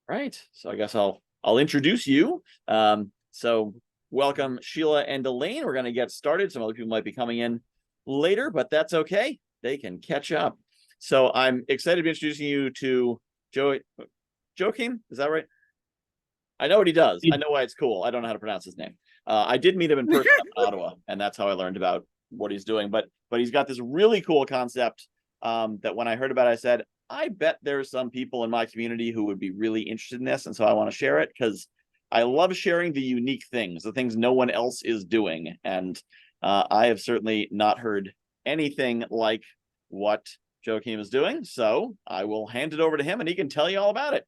Right. So I guess I'll introduce you. So welcome Sheila and Elaine. We're going to get started. Some other people might be coming in later, but that's okay. They can catch up. So I'm excited to be introducing you to Joachim. Is that right? I know what he does. I know why it's cool. I don't know how to pronounce his name. I did meet him in person up in Ottawa, and that's how I learned about what he's doing. But he's got this really cool concept that when I heard about it, I said, I bet there's some people in my community who would be really interested in this. And so I want to share it because I love sharing the unique things, the things no one else is doing. And I have certainly not heard anything like what Joachim is doing. So I will hand it over to him and he can tell you all about it.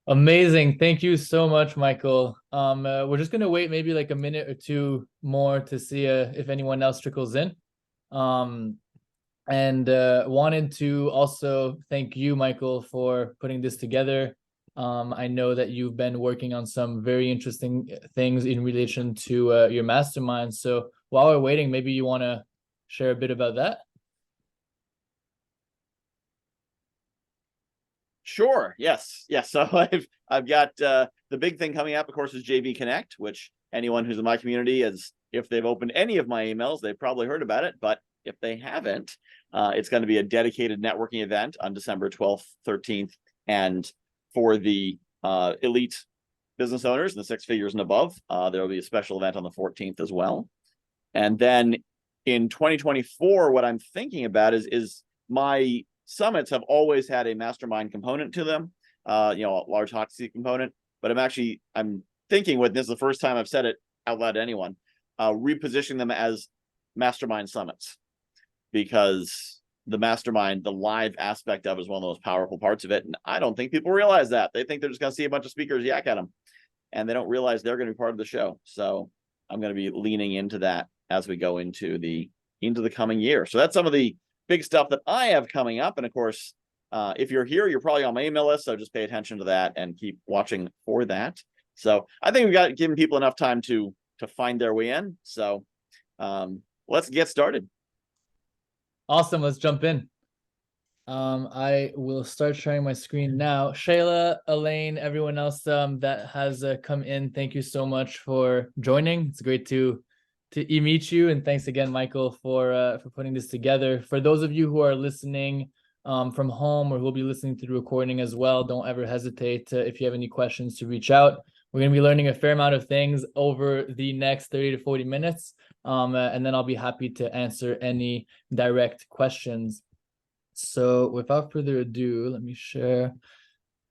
Amazing. Thank you so much, Michael. We're just gonna wait maybe like a minute or two more to see if anyone else trickles in. Um, and wanted to also thank you, Michael, for putting this together. I know that you've been working on some very interesting things in relation to your mastermind. So while we're waiting, maybe you want to share a bit about that. Sure. Yes. Yes. So I've got the big thing coming up, of course, is JV Connect, which anyone who's in my community is, if they've opened any of my emails, they've probably heard about it. But if they haven't, it's going to be a dedicated networking event on December 12th, 13th, and for the elite business owners and the six figures and above, there will be a special event on the 14th as well. And then in 2024, what I'm thinking about is my summits have always had a mastermind component to them, a large hot seat component. But I'm thinking with this is the first time I've said it out loud to anyone, repositioning them as mastermind summits, because the mastermind, the live aspect of it is one of the most powerful parts of it. And I don't think people realize that. They think they're just going to see a bunch of speakers yak at them, and they don't realize they're going to be part of the show. So I'm going to be leaning into that as we go into the coming year. So that's some of the big stuff that I have coming up. And of course, if you're here, you're probably on my email list. So just pay attention to that and keep watching for that. So I think we've got given people enough time to find their way in. So let's get started. Awesome. Let's jump in. I will start sharing my screen now. Shayla, Elaine, everyone else that has come in, thank you so much for joining. It's great to meet you, and thanks again, Michael, for putting this together. For those of you who are listening from home or who will be listening to the recording as well, don't ever hesitate to, if you have any questions, to reach out. We're going to be learning a fair amount of things over the next 30 to 40 minutes, and then I'll be happy to answer any direct questions. So without further ado, let me share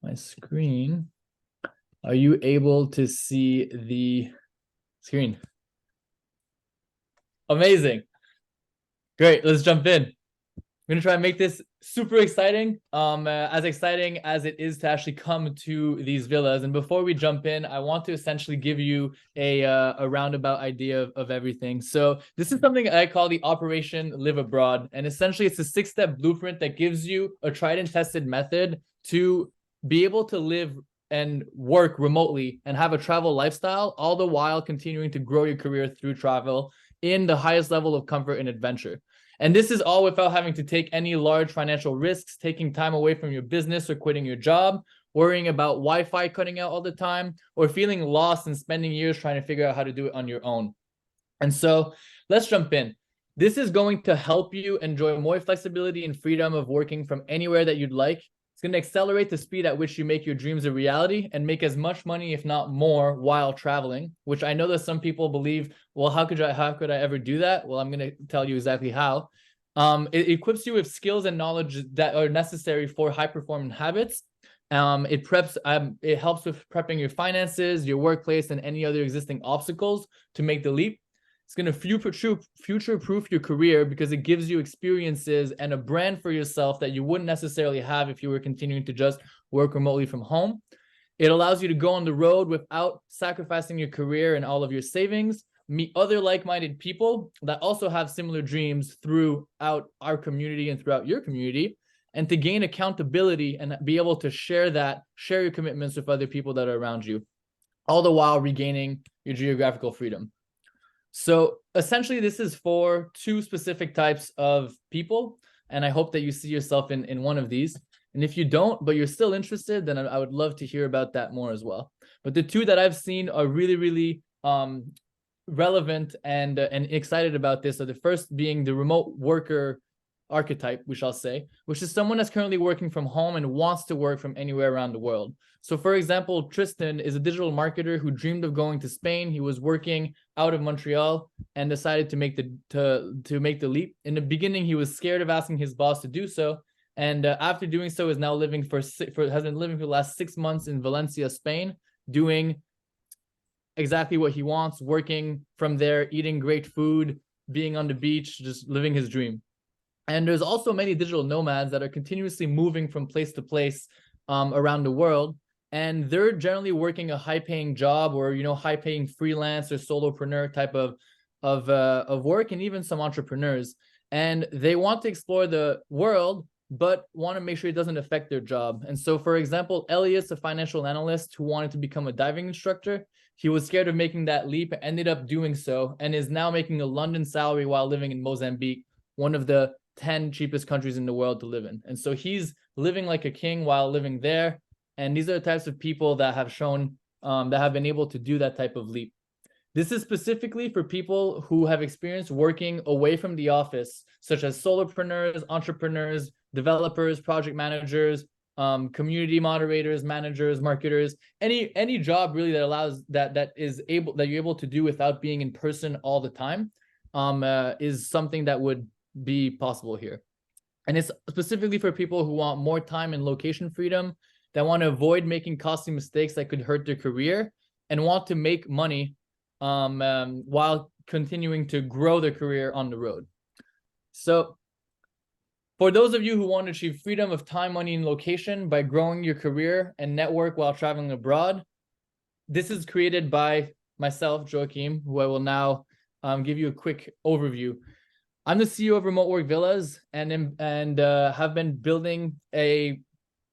my screen. Are you able to see the screen? Amazing. Great. Let's jump in. I'm going to try and make this super exciting, as exciting as it is to actually come to these villas. And before we jump in, I want to essentially give you a roundabout idea of everything. So this is something I call the Operation Live Abroad. And essentially, it's a 6-step blueprint that gives you a tried and tested method to be able to live and work remotely and have a travel lifestyle, all the while continuing to grow your career through travel in the highest level of comfort and adventure. And this is all without having to take any large financial risks, taking time away from your business or quitting your job, worrying about Wi-Fi cutting out all the time, or feeling lost and spending years trying to figure out how to do it on your own. And so let's jump in. This is going to help you enjoy more flexibility and freedom of working from anywhere that you'd like. It's going to accelerate the speed at which you make your dreams a reality and make as much money, if not more, while traveling, which I know that some people believe, well, how could I ever do that? Well, I'm going to tell you exactly how. It equips you with skills and knowledge that are necessary for high-performing habits. It helps with prepping your finances, your workplace, and any other existing obstacles to make the leap. It's going to future-proof your career because it gives you experiences and a brand for yourself that you wouldn't necessarily have if you were continuing to just work remotely from home. It allows you to go on the road without sacrificing your career and all of your savings, meet other like-minded people that also have similar dreams throughout our community and throughout your community, and to gain accountability and be able to share your commitments with other people that are around you, all the while regaining your geographical freedom. So essentially, this is for two specific types of people, and I hope that you see yourself in one of these. And if you don't, but you're still interested, then I would love to hear about that more as well. But the two that I've seen are really, really relevant and excited about this. So the first being the remote worker archetype, we shall say, which is someone that's currently working from home and wants to work from anywhere around the world. So for example, Tristan is a digital marketer who dreamed of going to Spain. He was working out of Montreal and decided to make the leap. In the beginning, he was scared of asking his boss to do so. And after doing so, is now living has been living for the last 6 months in Valencia, Spain, doing exactly what he wants, working from there, eating great food, being on the beach, just living his dream. And there's also many digital nomads that are continuously moving from place to place around the world. And they're generally working a high-paying job or, high-paying freelance or solopreneur type of work, and even some entrepreneurs. And they want to explore the world, but want to make sure it doesn't affect their job. And so, for example, Elias, a financial analyst who wanted to become a diving instructor, he was scared of making that leap, ended up doing so, and is now making a London salary while living in Mozambique, one of the 10 cheapest countries in the world to live in. And so he's living like a king while living there. And these are the types of people that have shown, that have been able to do that type of leap. This is specifically for people who have experienced working away from the office, such as solopreneurs, entrepreneurs, developers, project managers, community moderators, managers, marketers, any job really that allows that you're able to do without being in person all the time, is something that would be possible here. And it's specifically for people who want more time and location freedom, that want to avoid making costly mistakes that could hurt their career, and want to make money while continuing to grow their career on the road. So for those of you who want to achieve freedom of time, money, and location by growing your career and network while traveling abroad, this is created by myself, Joachim, who I will now give you a quick overview. I'm the CEO of Remote Work Villas, and have been building a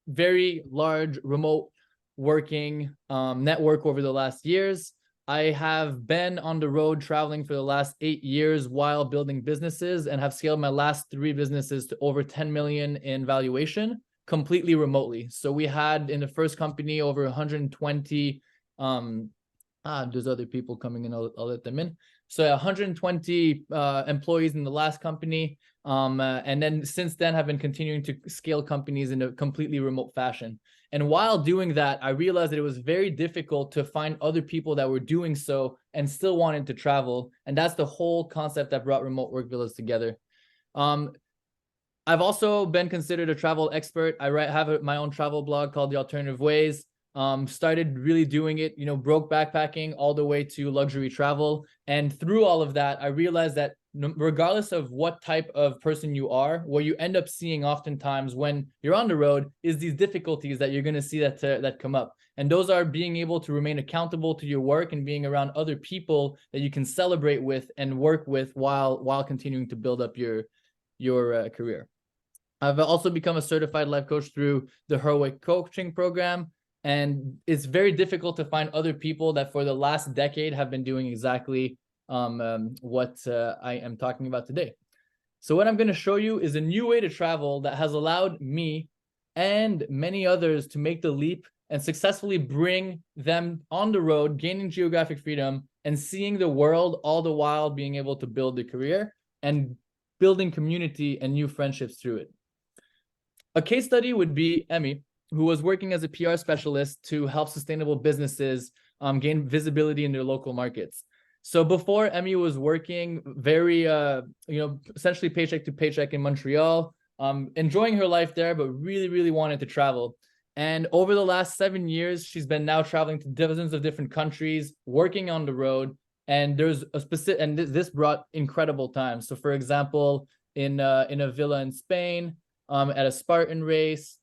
very large remote working network over the last years. I have been on the road traveling for the last 8 years while building businesses, and have scaled my last 3 businesses to over 10 million in valuation completely remotely. So we had in the first company over 120, there's other people coming in, I'll let them in. So 120 employees in the last company. And then since then have been continuing to scale companies in a completely remote fashion. And while doing that, I realized that it was very difficult to find other people that were doing so and still wanted to travel. And that's the whole concept that brought Remote Work Villas together. I've also been considered a travel expert. I have my own travel blog called The Alternative Ways. Started really doing it, broke backpacking all the way to luxury travel. And through all of that, I realized that regardless of what type of person you are, what you end up seeing oftentimes when you're on the road is these difficulties that you're going to see that come up. And those are being able to remain accountable to your work and being around other people that you can celebrate with and work with while continuing to build up your career. I've also become a certified life coach through the Heroic Coaching Program. And it's very difficult to find other people that for the last decade have been doing exactly what I am talking about today. So what I'm going to show you is a new way to travel that has allowed me and many others to make the leap and successfully bring them on the road, gaining geographic freedom and seeing the world, all the while being able to build a career and building community and new friendships through it. A case study would be Emmy, who was working as a PR specialist to help sustainable businesses gain visibility in their local markets. So before, Emmy was working very, essentially paycheck to paycheck in Montreal, enjoying her life there, but really, really wanted to travel. And over the last 7 years, she's been now traveling to dozens of different countries, working on the road. And there's a specific, and this brought incredible times. So for example, in a villa in Spain, at a Spartan race,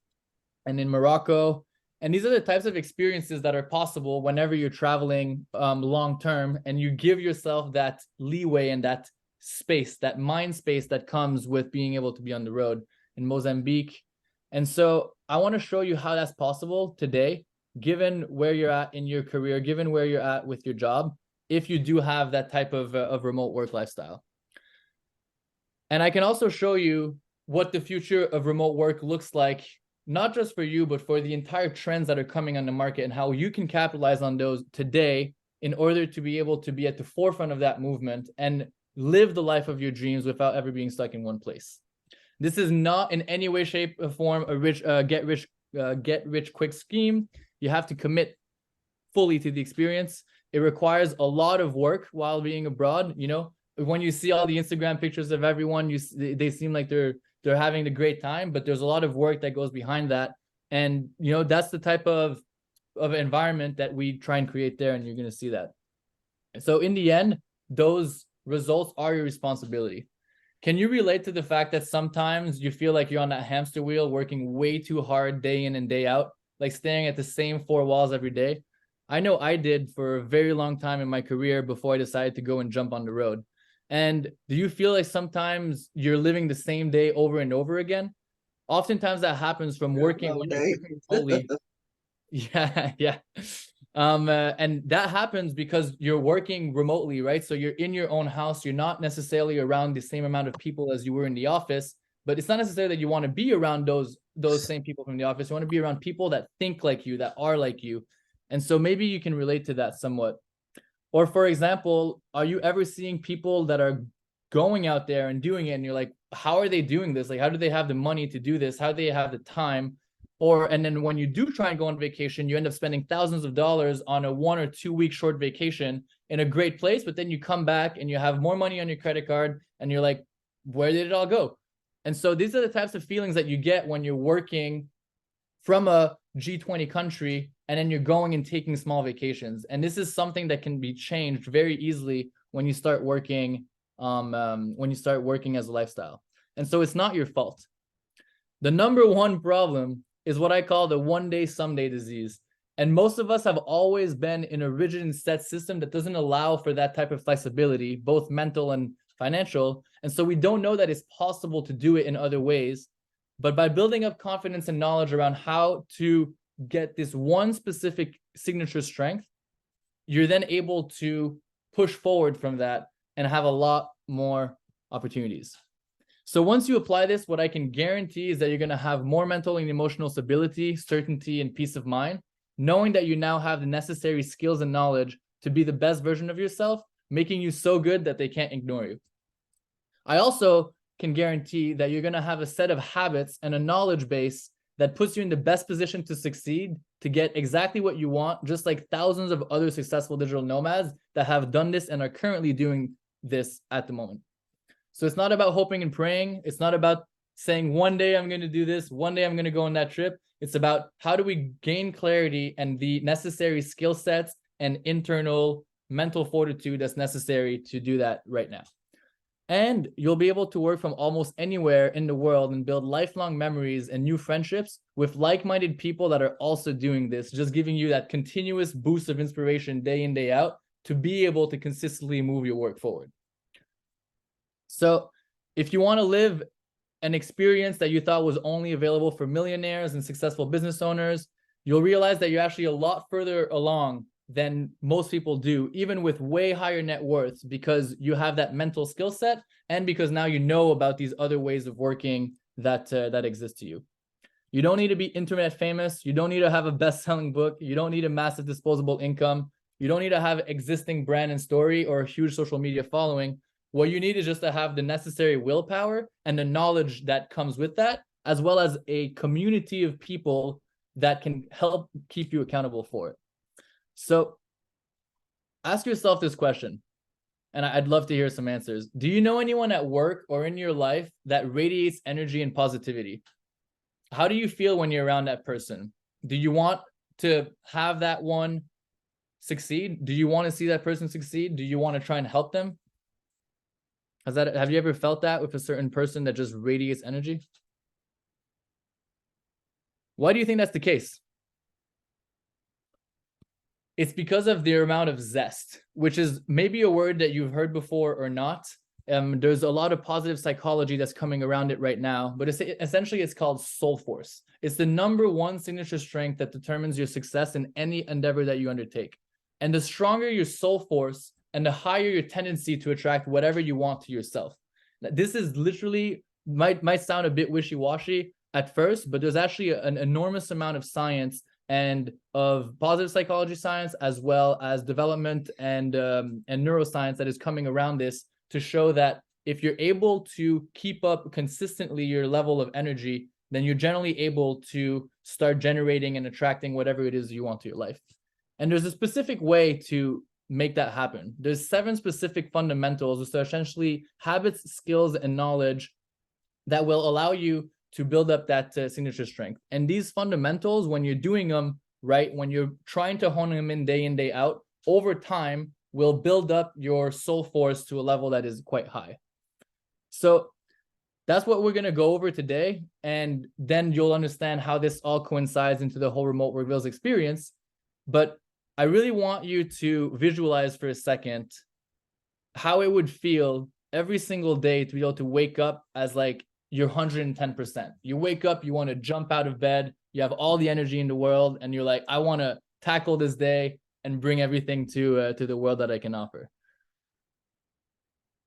and in Morocco. And these are the types of experiences that are possible whenever you're traveling long term, and you give yourself that leeway and that space, that mind space that comes with being able to be on the road in Mozambique. And so I want to show you how that's possible today, given where you're at in your career, given where you're at with your job, if you do have that type of remote work lifestyle. And I can also show you what the future of remote work looks like not just for you, but for the entire trends that are coming on the market and how you can capitalize on those today in order to be able to be at the forefront of that movement and live the life of your dreams without ever being stuck in one place. This is not in any way, shape, or form a get rich quick scheme. You have to commit fully to the experience. It requires a lot of work while being abroad. You know, when you see all the Instagram pictures of everyone, they seem like they're having a great time, but there's a lot of work that goes behind that. And, you know, that's the type of environment that we try and create there, and you're going to see that. And so in the end, those results are your responsibility. Can you relate to the fact that sometimes you feel like you're on that hamster wheel working way too hard day in and day out, like staring at the same four walls every day? I know I did for a very long time in my career before I decided to go and jump on the road. And do you feel like sometimes you're living the same day over and over again? Oftentimes that happens from working remotely. Yeah. And that happens because you're working remotely, right? So you're in your own house. You're not necessarily around the same amount of people as you were in the office, but it's not necessarily that you want to be around those same people from the office. You want to be around people that think like you, that are like you. And so maybe you can relate to that somewhat. Or for example, are you ever seeing people that are going out there and doing it and you're like, how are they doing this? Like, how do they have the money to do this? How do they have the time? And then when you do try and go on vacation, you end up spending thousands of dollars on a 1 or 2 week short vacation in a great place, but then you come back and you have more money on your credit card and you're like, where did it all go? And so these are the types of feelings that you get when you're working from a G20 country and then you're going and taking small vacations. And this is something that can be changed very easily when you start working as a lifestyle. And so it's not your fault. The number one problem is what I call the one day someday disease. And most of us have always been in a rigid and set system that doesn't allow for that type of flexibility, both mental and financial. And so we don't know that it's possible to do it in other ways. But by building up confidence and knowledge around how to get this one specific signature strength, you're then able to push forward from that and have a lot more opportunities. So once you apply this, what I can guarantee is that you're going to have more mental and emotional stability, certainty, and peace of mind, knowing that you now have the necessary skills and knowledge to be the best version of yourself, making you so good that they can't ignore you. I also can guarantee that you're going to have a set of habits and a knowledge base that puts you in the best position to succeed, to get exactly what you want, just like thousands of other successful digital nomads that have done this and are currently doing this at the moment. So it's not about hoping and praying. It's not about saying one day I'm going to do this, one day I'm going to go on that trip. It's about how do we gain clarity and the necessary skill sets and internal mental fortitude that's necessary to do that right now. And you'll be able to work from almost anywhere in the world and build lifelong memories and new friendships with like-minded people that are also doing this, just giving you that continuous boost of inspiration day in, day out to be able to consistently move your work forward. So if you want to live an experience that you thought was only available for millionaires and successful business owners, you'll realize that you're actually a lot further along than most people do, even with way higher net worths, because you have that mental skill set and because now you know about these other ways of working that exist to you. You don't need to be internet famous. You don't need to have a best-selling book. You don't need a massive disposable income. You don't need to have existing brand and story or a huge social media following. What you need is just to have the necessary willpower and the knowledge that comes with that, as well as a community of people that can help keep you accountable for it. So ask yourself this question, and I'd love to hear some answers. Do you know anyone at work or in your life that radiates energy and positivity? How do you feel when you're around that person? Do you want to have that one succeed? Do you want to see that person succeed? Do you want to try and help them? Have you ever felt that with a certain person that just radiates energy? Why do you think that's the case? It's because of their amount of zest, which is maybe a word that you've heard before or not. There's a lot of positive psychology that's coming around it right now, but essentially it's called soul force. It's the number one signature strength that determines your success in any endeavor that you undertake. And the stronger your soul force and the higher your tendency to attract whatever you want to yourself. This is literally, might sound a bit wishy-washy, at first, but there's actually an enormous amount of science and of positive psychology science, as well as development and neuroscience that is coming around this to show that if you're able to keep up consistently your level of energy, then you're generally able to start generating and attracting whatever it is you want to your life. And there's a specific way to make that happen. There's 7 specific fundamentals, which are essentially habits, skills, and knowledge that will allow you to build up that signature strength. And these fundamentals, when you're doing them right, when you're trying to hone them in, day out, over time, will build up your soul force to a level that is quite high. So that's what we're going to go over today. And then you'll understand how this all coincides into the whole remote work Villas experience. But I really want you to visualize for a second how it would feel every single day to be able to wake up as like you're 110%. You wake up, you want to jump out of bed, you have all the energy in the world, and you're like, I want to tackle this day and bring everything to the world that I can offer.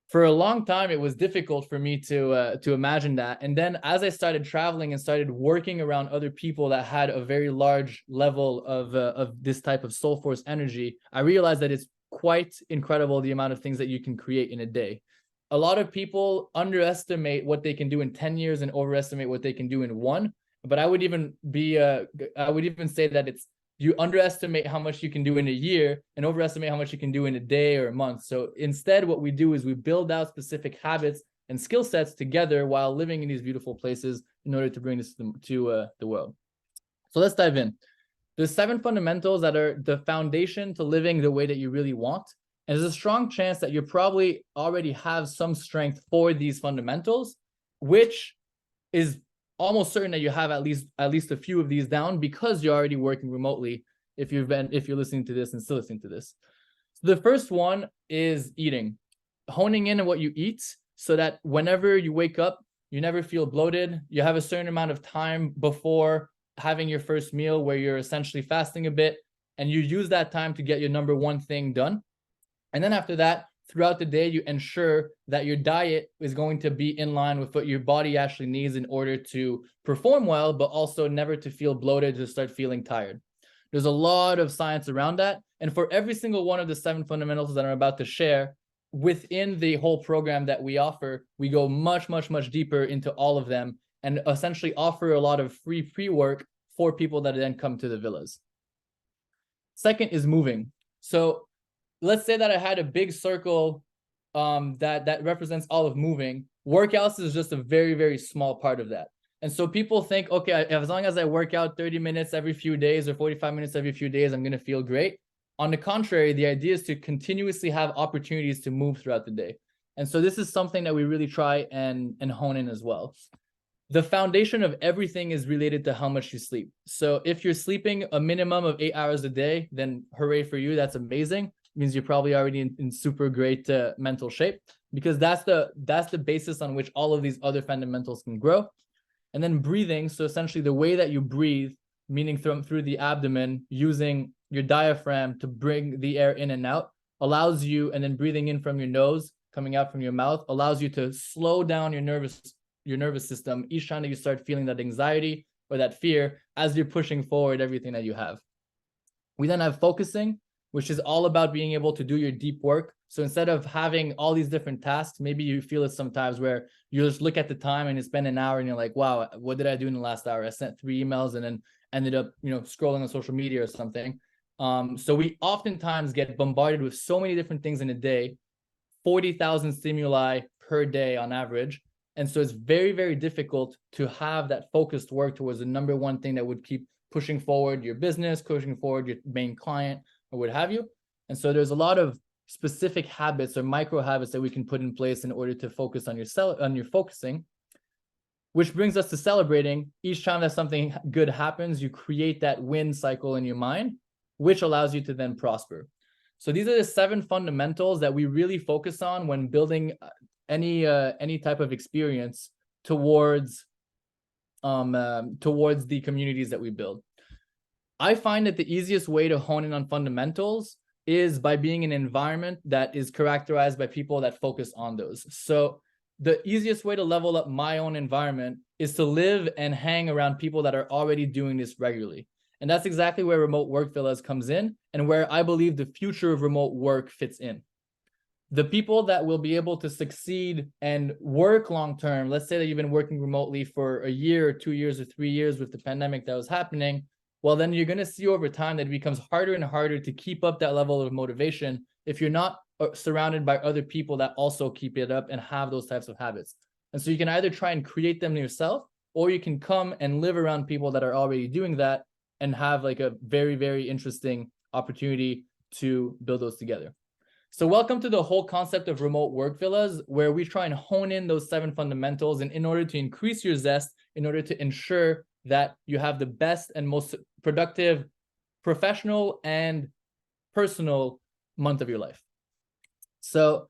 For a long time, it was difficult for me to imagine that. And then as I started traveling and started working around other people that had a very large level of this type of soul force energy, I realized that it's quite incredible the amount of things that you can create in a day. A lot of people underestimate what they can do in 10 years and overestimate what they can do in 1. But I would even say that you underestimate how much you can do in a year and overestimate how much you can do in a day or a month. So instead, what we do is we build out specific habits and skill sets together while living in these beautiful places in order to bring this to the world. So let's dive in. There's 7 fundamentals that are the foundation to living the way that you really want. And there's a strong chance that you probably already have some strength for these fundamentals, which is almost certain that you have at least a few of these down because you're already working remotely if you're listening to this and still listening to this. So the first one is eating, honing in on what you eat so that whenever you wake up, you never feel bloated. You have a certain amount of time before having your first meal where you're essentially fasting a bit, and you use that time to get your number 1 thing done. And then after that, throughout the day, you ensure that your diet is going to be in line with what your body actually needs in order to perform well, but also never to feel bloated, to start feeling tired. There's a lot of science around that. And for every single one of the 7 fundamentals that I'm about to share, within the whole program that we offer, we go much, much, much deeper into all of them and essentially offer a lot of free pre-work for people that then come to the villas. Second is moving. So let's say that I had a big circle that represents all of moving. Workouts is just a very, very small part of that. And so people think, okay, as long as I work out 30 minutes every few days or 45 minutes every few days, I'm going to feel great. On the contrary, the idea is to continuously have opportunities to move throughout the day. And so this is something that we really try and hone in as well. The foundation of everything is related to how much you sleep. So if you're sleeping a minimum of 8 hours a day, then hooray for you. That's amazing. Means you're probably already in super great mental shape, because that's the basis on which all of these other fundamentals can grow. And then breathing. So essentially the way that you breathe, meaning through the abdomen, using your diaphragm to bring the air in and out, allows you, and then breathing in from your nose, coming out from your mouth, allows you to slow down your nervous system each time that you start feeling that anxiety or that fear as you're pushing forward everything that you have. We then have focusing, which is all about being able to do your deep work. So instead of having all these different tasks, maybe you feel it sometimes where you just look at the time and you spend an hour and you're like, wow, what did I do in the last hour? I sent 3 emails and then ended up, scrolling on social media or something. So we oftentimes get bombarded with so many different things in a day, 40,000 stimuli per day on average. And so it's very, very difficult to have that focused work towards the number 1 thing that would keep pushing forward your business, pushing forward your main client, or what have you. And so there's a lot of specific habits or micro habits that we can put in place in order to focus on your focusing, which brings us to celebrating. Each time that something good happens, you create that win cycle in your mind, which allows you to then prosper. So these are the 7 fundamentals that we really focus on when building any type of experience towards the communities that we build. I find that the easiest way to hone in on fundamentals is by being in an environment that is characterized by people that focus on those. So the easiest way to level up my own environment is to live and hang around people that are already doing this regularly. And that's exactly where remote work villas comes in, and where I believe the future of remote work fits in. The people that will be able to succeed and work long term, let's say that you've been working remotely for a year or 2 years or 3 years with the pandemic that was happening, well, then you're going to see over time that it becomes harder and harder to keep up that level of motivation if you're not surrounded by other people that also keep it up and have those types of habits. And so you can either try and create them yourself, or you can come and live around people that are already doing that and have like a very, very interesting opportunity to build those together. So welcome to the whole concept of remote work villas, where we try and hone in those 7 fundamentals, and in order to increase your zest, in order to ensure that you have the best and most productive professional and personal month of your life. So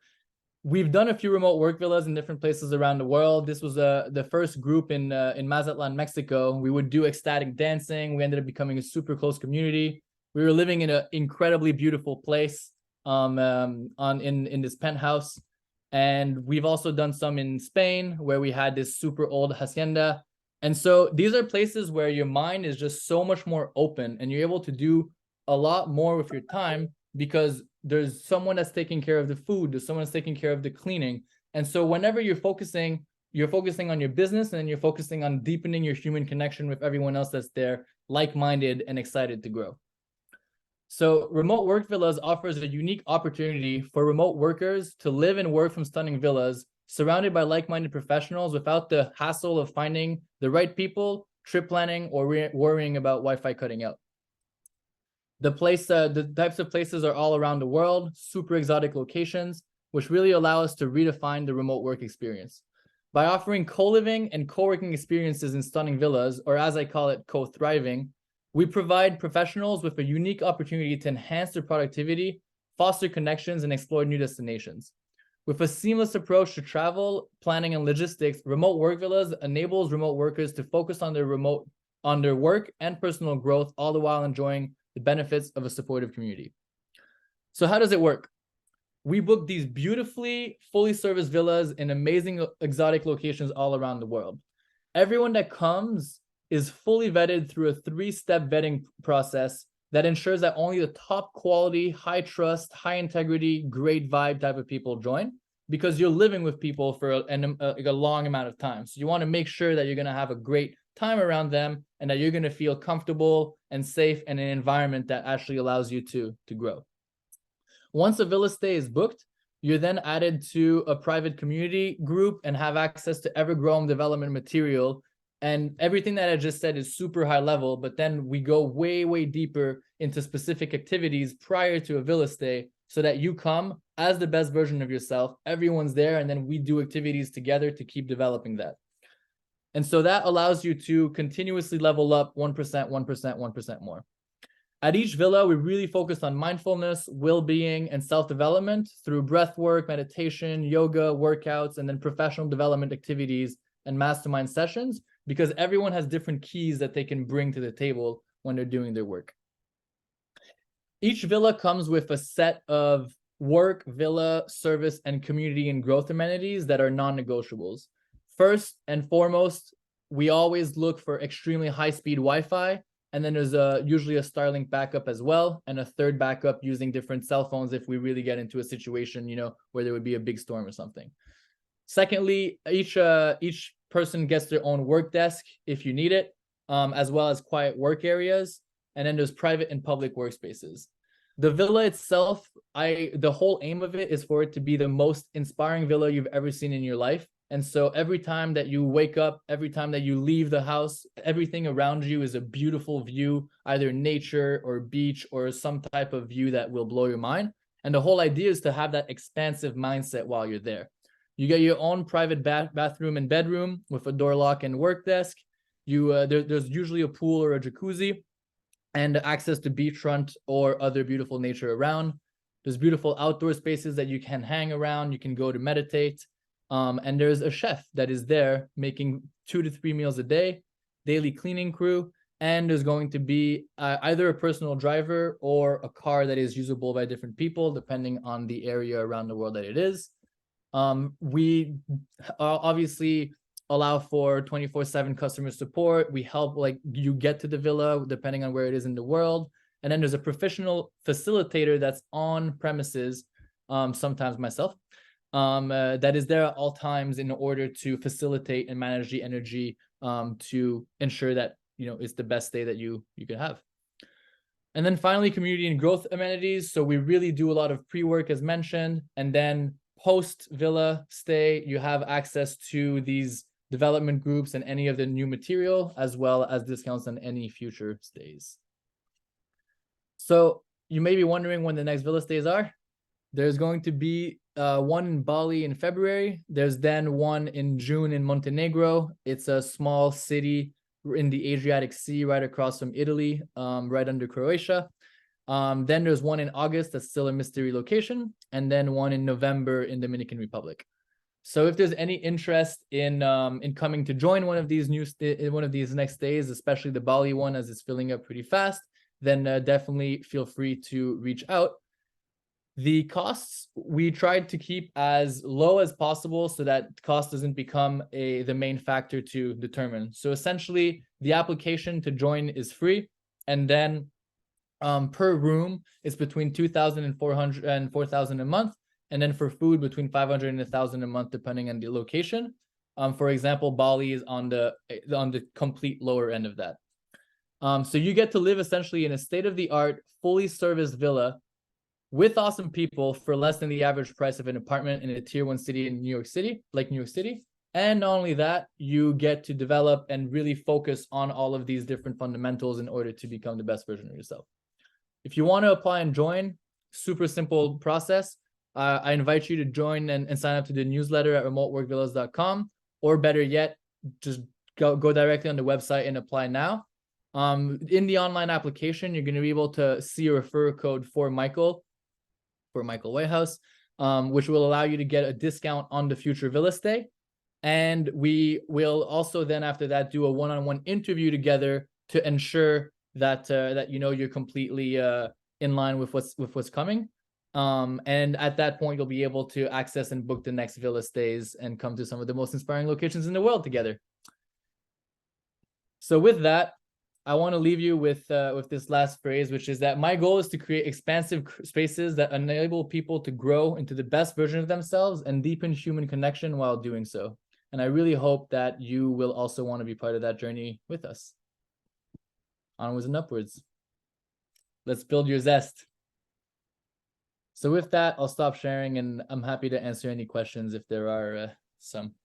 we've done a few remote work villas in different places around the world. This was the first group in Mazatlan, Mexico. We would do ecstatic dancing. We ended up becoming a super close community. We were living in an incredibly beautiful place in this penthouse. And we've also done some in Spain, where we had this super old hacienda. And so these are places where your mind is just so much more open, and you're able to do a lot more with your time because there's someone that's taking care of the food, there's someone that's taking care of the cleaning. And so whenever you're focusing on your business, and you're focusing on deepening your human connection with everyone else that's there, like-minded and excited to grow. So remote work villas offers a unique opportunity for remote workers to live and work from stunning villas, surrounded by like-minded professionals without the hassle of finding the right people, trip planning, or worrying about Wi-Fi cutting out. The types of places are all around the world, super exotic locations, which really allow us to redefine the remote work experience. By offering co-living and co-working experiences in stunning villas, or as I call it, co-thriving, we provide professionals with a unique opportunity to enhance their productivity, foster connections, and explore new destinations. With a seamless approach to travel, planning, and logistics, remote work villas enables remote workers to focus on their work and personal growth, all the while enjoying the benefits of a supportive community. So how does it work? We book these beautifully fully serviced villas in amazing exotic locations all around the world. Everyone that comes is fully vetted through a 3-step vetting process that ensures that only the top quality, high trust, high integrity, great vibe type of people join, because you're living with people for a long amount of time. So you want to make sure that you're going to have a great time around them, and that you're going to feel comfortable and safe in an environment that actually allows you to grow. Once a villa stay is booked, you're then added to a private community group and have access to ever-growing development material. And everything that I just said is super high level, but then we go way, way deeper into specific activities prior to a villa stay, so that you come as the best version of yourself. Everyone's there, and then we do activities together to keep developing that. And so that allows you to continuously level up 1%, 1%, 1% more. At each villa, we really focus on mindfulness, well-being, and self-development through breath work, meditation, yoga, workouts, and then professional development activities and mastermind sessions, because everyone has different keys that they can bring to the table when they're doing their work. Each villa comes with a set of work, villa, service, and community and growth amenities that are non-negotiables. First and foremost, we always look for extremely high-speed Wi-Fi, and then there's usually a Starlink backup as well, and a third backup using different cell phones if we really get into a situation, where there would be a big storm or something. Secondly, each person gets their own work desk if you need it, as well as quiet work areas, and then there's private and public workspaces. The villa itself, the whole aim of it is for it to be the most inspiring villa you've ever seen in your life. And so every time that you wake up, every time that you leave the house, everything around you is a beautiful view, either nature or beach or some type of view that will blow your mind. And the whole idea is to have that expansive mindset while you're there. You get your own private bathroom and bedroom with a door lock and work desk. There's usually a pool or a jacuzzi, and access to beachfront or other beautiful nature around. There's beautiful outdoor spaces that you can hang around. You can go to meditate. And there's a chef that is there making 2 to 3 meals a day, daily cleaning crew, and there's going to be either a personal driver or a car that is usable by different people, depending on the area around the world that it is. We obviously allow for 24/7 customer support. We help like you get to the villa depending on where it is in the world. And then there's a professional facilitator that's on premises, sometimes myself, that is there at all times in order to facilitate and manage the energy, to ensure that it's the best day that you could have. And then finally, community and growth amenities. So we really do a lot of pre-work as mentioned, and then post villa stay, you have access to these development groups and any of the new material, as well as discounts on any future stays. So you may be wondering when the next villa stays are. There's going to be one in Bali in February. There's then one in June in Montenegro. It's a small city in the Adriatic Sea right across from Italy, right under Croatia. Then there's one in August that's still a mystery location, and then one in November in Dominican Republic. So if there's any interest in coming to join one of these next stays, especially the Bali one as it's filling up pretty fast, then definitely feel free to reach out. The costs we tried to keep as low as possible so that cost doesn't become the main factor to determine. So essentially, the application to join is free, and then per room it's between 2,000 and 400 and 4,000 a month, and then for food between 500 and 1,000 a month depending on the location. For example, Bali is on the complete lower end of that. So you get to live essentially in a state-of-the-art, fully serviced villa with awesome people for less than the average price of an apartment in a tier 1 city in New York City, like New York City. And not only that, you get to develop and really focus on all of these different fundamentals in order to become the best version of yourself. If you want to apply and join, super simple process. I invite you to join and sign up to the newsletter at remoteworkvillas.com, or better yet, just go directly on the website and apply now. In the online application, you're going to be able to see a referral code for Michael Whitehouse, which will allow you to get a discount on the future villa stay. And we will also then after that do a one-on-one interview together to ensure that you're completely in line with what's coming. And at that point, you'll be able to access and book the next villa stays and come to some of the most inspiring locations in the world together. So with that, I want to leave you with this last phrase, which is that my goal is to create expansive spaces that enable people to grow into the best version of themselves and deepen human connection while doing so. And I really hope that you will also want to be part of that journey with us. Onwards and upwards. Let's build your zest. So with that, I'll stop sharing, and I'm happy to answer any questions if there are some.